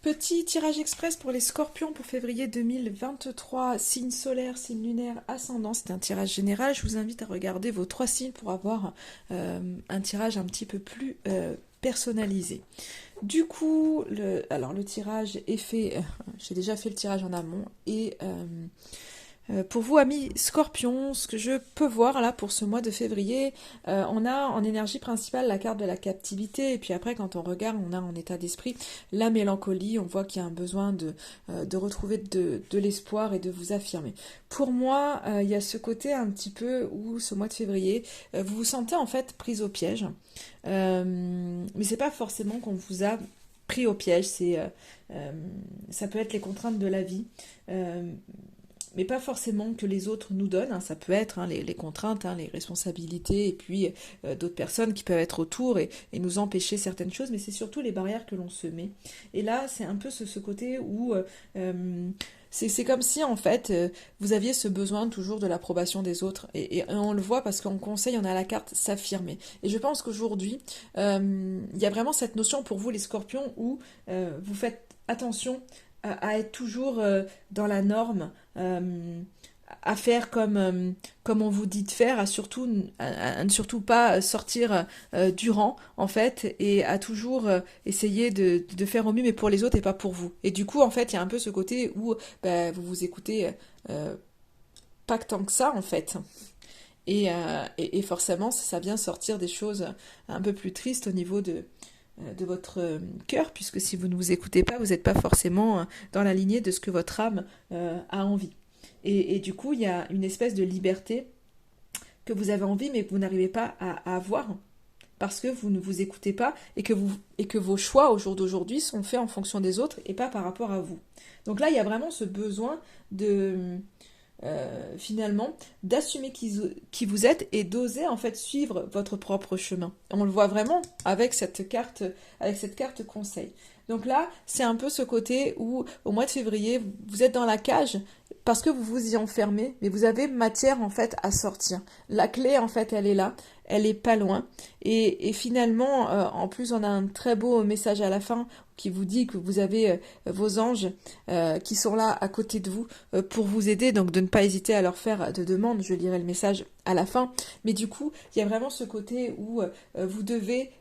Petit tirage express pour les scorpions pour février 2023, signe solaire, signe lunaire, ascendant. C'est un tirage général. Je vous invite à regarder vos 3 signes pour avoir un tirage un petit peu plus personnalisé. Du coup, le tirage est fait. J'ai déjà fait le tirage en amont et pour vous, amis scorpions, ce que je peux voir là pour ce mois de février, on a en énergie principale la carte de la captivité, et puis après, quand on regarde, on a en état d'esprit la mélancolie, on voit qu'il y a un besoin de retrouver de l'espoir et de vous affirmer. Pour moi, il y a ce côté un petit peu où ce mois de février, vous vous sentez en fait prise au piège, mais c'est pas forcément qu'on vous a pris au piège, ça peut être les contraintes de la vie. Mais pas forcément que les autres nous donnent, hein. Ça peut être les contraintes, les responsabilités, et puis d'autres personnes qui peuvent être autour et nous empêcher certaines choses, mais c'est surtout les barrières que l'on se met. Et là, c'est un peu ce côté où c'est comme si, en fait, vous aviez ce besoin toujours de l'approbation des autres, et on le voit parce qu'en conseil, on a la carte s'affirmer. Et je pense qu'aujourd'hui, il y a vraiment cette notion pour vous, les scorpions, où vous faites attention à être toujours dans la norme, à faire comme on vous dit de faire, à ne surtout pas sortir du rang, en fait, et à toujours essayer de faire au mieux, mais pour les autres et pas pour vous. Et du coup, en fait, il y a un peu ce côté où vous vous écoutez pas que tant que ça, en fait. Et forcément, ça vient sortir des choses un peu plus tristes au niveau de votre cœur, puisque si vous ne vous écoutez pas, vous n'êtes pas forcément dans la lignée de ce que votre âme a envie. Et du coup, il y a une espèce de liberté que vous avez envie, mais que vous n'arrivez pas à avoir, parce que vous ne vous écoutez pas et que vos choix au jour d'aujourd'hui sont faits en fonction des autres et pas par rapport à vous. Donc là, il y a vraiment ce besoin de finalement d'assumer qui vous êtes et d'oser en fait suivre votre propre chemin. On le voit vraiment avec cette carte conseil. Donc là, c'est un peu ce côté où au mois de février, vous êtes dans la cage parce que vous vous y enfermez, mais vous avez matière en fait à sortir. La clé en fait, elle est là, elle est pas loin. Et finalement, en plus, on a un très beau message à la fin qui vous dit que vous avez vos anges qui sont là à côté de vous pour vous aider, donc de ne pas hésiter à leur faire de demandes. Je lirai le message à la fin. Mais du coup, il y a vraiment ce côté où vous devez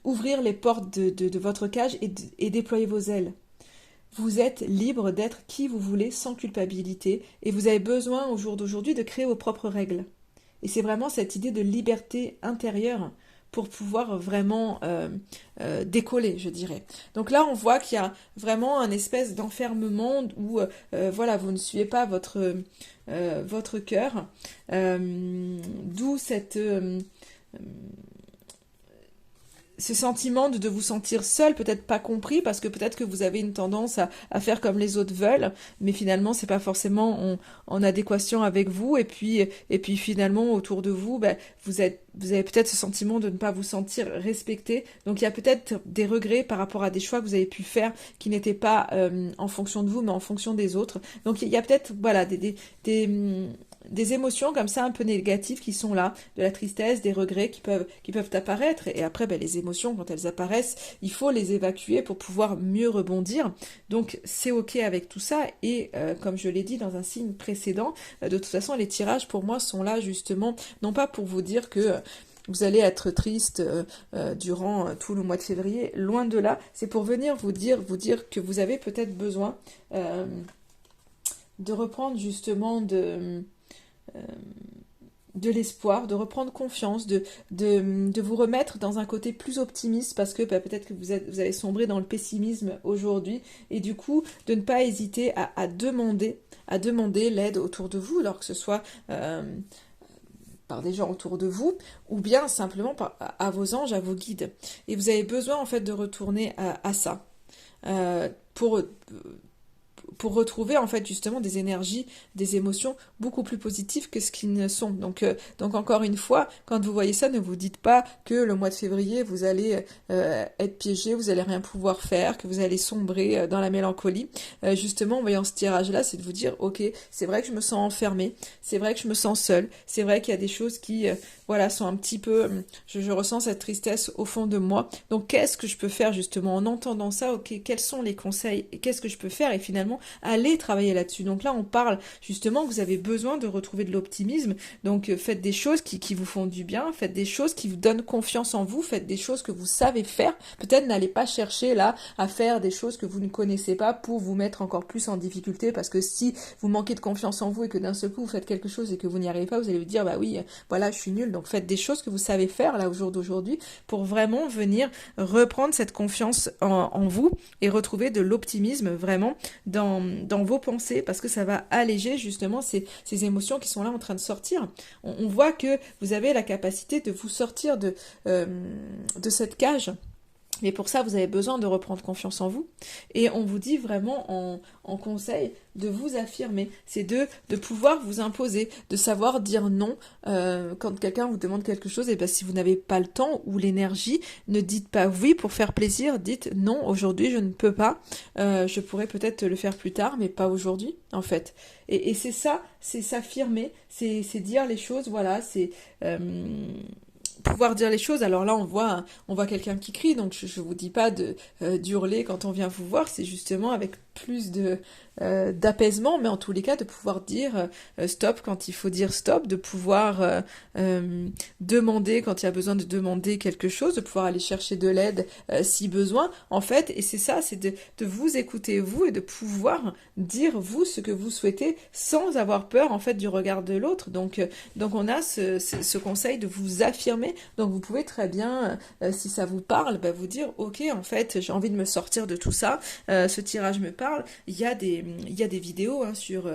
ouvrir les portes de votre cage et déployer vos ailes. Vous êtes libre d'être qui vous voulez sans culpabilité et vous avez besoin au jour d'aujourd'hui de créer vos propres règles. Et c'est vraiment cette idée de liberté intérieure pour pouvoir vraiment décoller, je dirais. Donc là, on voit qu'il y a vraiment un espèce d'enfermement où voilà, vous ne suivez pas votre cœur, d'où ce sentiment de vous sentir seul, peut-être pas compris, parce que peut-être que vous avez une tendance à faire comme les autres veulent, mais finalement c'est pas forcément en adéquation avec vous, et puis finalement autour de vous, vous avez peut-être ce sentiment de ne pas vous sentir respecté, donc il y a peut-être des regrets par rapport à des choix que vous avez pu faire qui n'étaient pas en fonction de vous, mais en fonction des autres. Donc il y a peut-être voilà des émotions comme ça un peu négatives qui sont là, de la tristesse, des regrets qui peuvent apparaître, et après les émotions quand elles apparaissent, il faut les évacuer pour pouvoir mieux rebondir, donc c'est ok avec tout ça, et comme je l'ai dit dans un signe précédent, de toute façon les tirages pour moi sont là justement, non pas pour vous dire que vous allez être triste durant tout le mois de février, loin de là, c'est pour venir vous dire que vous avez peut-être besoin de reprendre justement de l'espoir, de reprendre confiance, de vous remettre dans un côté plus optimiste parce que peut-être que vous avez sombré dans le pessimisme aujourd'hui, et du coup de ne pas hésiter à demander l'aide autour de vous, alors que ce soit par des gens autour de vous ou bien simplement à vos anges, à vos guides. Et vous avez besoin en fait de retourner à ça pour pour retrouver en fait justement des énergies, des émotions beaucoup plus positives que ce qu'ils ne sont. Donc encore une fois, quand vous voyez ça, ne vous dites pas que le mois de février, vous allez être piégé, vous allez rien pouvoir faire, que vous allez sombrer dans la mélancolie. Justement, en voyant ce tirage-là, c'est de vous dire, ok, c'est vrai que je me sens enfermée, c'est vrai que je me sens seule, c'est vrai qu'il y a des choses qui, voilà, sont un petit peu, je ressens cette tristesse au fond de moi. Donc qu'est-ce que je peux faire justement en entendant ça? Ok, quels sont les conseils? Et qu'est-ce que je peux faire? Et finalement, aller travailler là-dessus. Donc là, on parle justement que vous avez besoin de retrouver de l'optimisme. Donc faites des choses qui vous font du bien, faites des choses qui vous donnent confiance en vous, faites des choses que vous savez faire. Peut-être n'allez pas chercher là à faire des choses que vous ne connaissez pas pour vous mettre encore plus en difficulté, parce que si vous manquez de confiance en vous et que d'un seul coup vous faites quelque chose et que vous n'y arrivez pas, vous allez vous dire bah oui, voilà, je suis nulle. Donc faites des choses que vous savez faire là au jour d'aujourd'hui pour vraiment venir reprendre cette confiance en vous et retrouver de l'optimisme vraiment dans vos pensées, parce que ça va alléger justement ces émotions qui sont là en train de sortir. On voit que vous avez la capacité de vous sortir de cette cage. Mais pour ça, vous avez besoin de reprendre confiance en vous. Et on vous dit vraiment en conseil de vous affirmer. C'est de pouvoir vous imposer, de savoir dire non quand quelqu'un vous demande quelque chose. Et bien si vous n'avez pas le temps ou l'énergie, ne dites pas oui pour faire plaisir. Dites non, aujourd'hui je ne peux pas. Je pourrais peut-être le faire plus tard, mais pas aujourd'hui en fait. Et c'est ça, c'est s'affirmer, c'est dire les choses, voilà, c'est... pouvoir dire les choses. Alors là, on voit quelqu'un qui crie, donc je vous dis pas d'hurler quand on vient vous voir, c'est justement avec plus d'apaisement, mais en tous les cas de pouvoir dire stop quand il faut dire stop, de pouvoir demander quand il y a besoin de demander quelque chose, de pouvoir aller chercher de l'aide si besoin, en fait, et c'est ça, c'est de vous écouter vous et de pouvoir dire vous ce que vous souhaitez sans avoir peur en fait du regard de l'autre. Donc on a ce conseil de vous affirmer. Donc vous pouvez très bien, si ça vous parle, bah, vous dire ok, en fait j'ai envie de me sortir de tout ça, ce tirage me parle. Il y a des vidéos hein, sur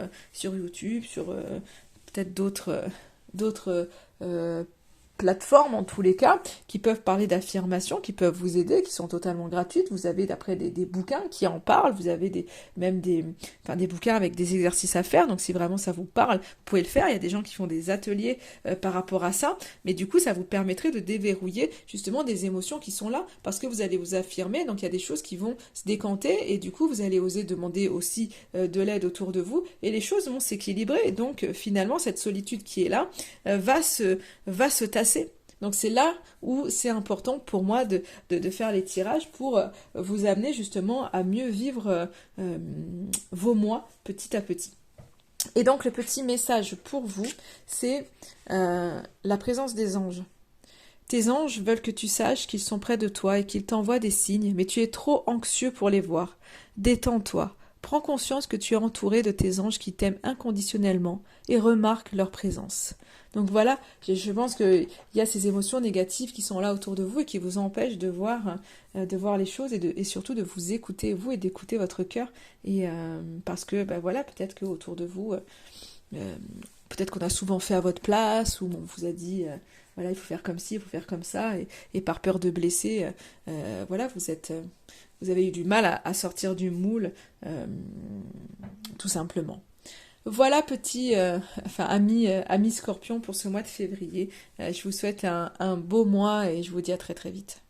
YouTube, sur peut-être d'autres plateformes en tous les cas, qui peuvent parler d'affirmations, qui peuvent vous aider, qui sont totalement gratuites. Vous avez d'après des bouquins qui en parlent, vous avez même des bouquins avec des exercices à faire, donc si vraiment ça vous parle, vous pouvez le faire. Il y a des gens qui font des ateliers par rapport à ça, mais du coup ça vous permettrait de déverrouiller justement des émotions qui sont là, parce que vous allez vous affirmer, donc il y a des choses qui vont se décanter, et du coup vous allez oser demander aussi de l'aide autour de vous, et les choses vont s'équilibrer, et donc finalement cette solitude qui est là va se tasser. Donc c'est là où c'est important pour moi de faire les tirages pour vous amener justement à mieux vivre vos mois petit à petit. Et donc le petit message pour vous, c'est la présence des anges. Tes anges veulent que tu saches qu'ils sont près de toi et qu'ils t'envoient des signes, mais tu es trop anxieux pour les voir. Détends-toi. Prends conscience que tu es entouré de tes anges qui t'aiment inconditionnellement et remarque leur présence. Donc voilà, je pense qu'il y a ces émotions négatives qui sont là autour de vous et qui vous empêchent de voir les choses et surtout de vous écouter, vous, et d'écouter votre cœur. Et parce que, ben voilà, peut-être qu'autour de vous, peut-être qu'on a souvent fait à votre place, ou on vous a dit, voilà, il faut faire comme ci, il faut faire comme ça, et par peur de blesser, voilà, vous avez eu du mal à sortir du moule, tout simplement. Voilà petit ami Scorpion pour ce mois de février. Je vous souhaite un beau mois et je vous dis à très très vite.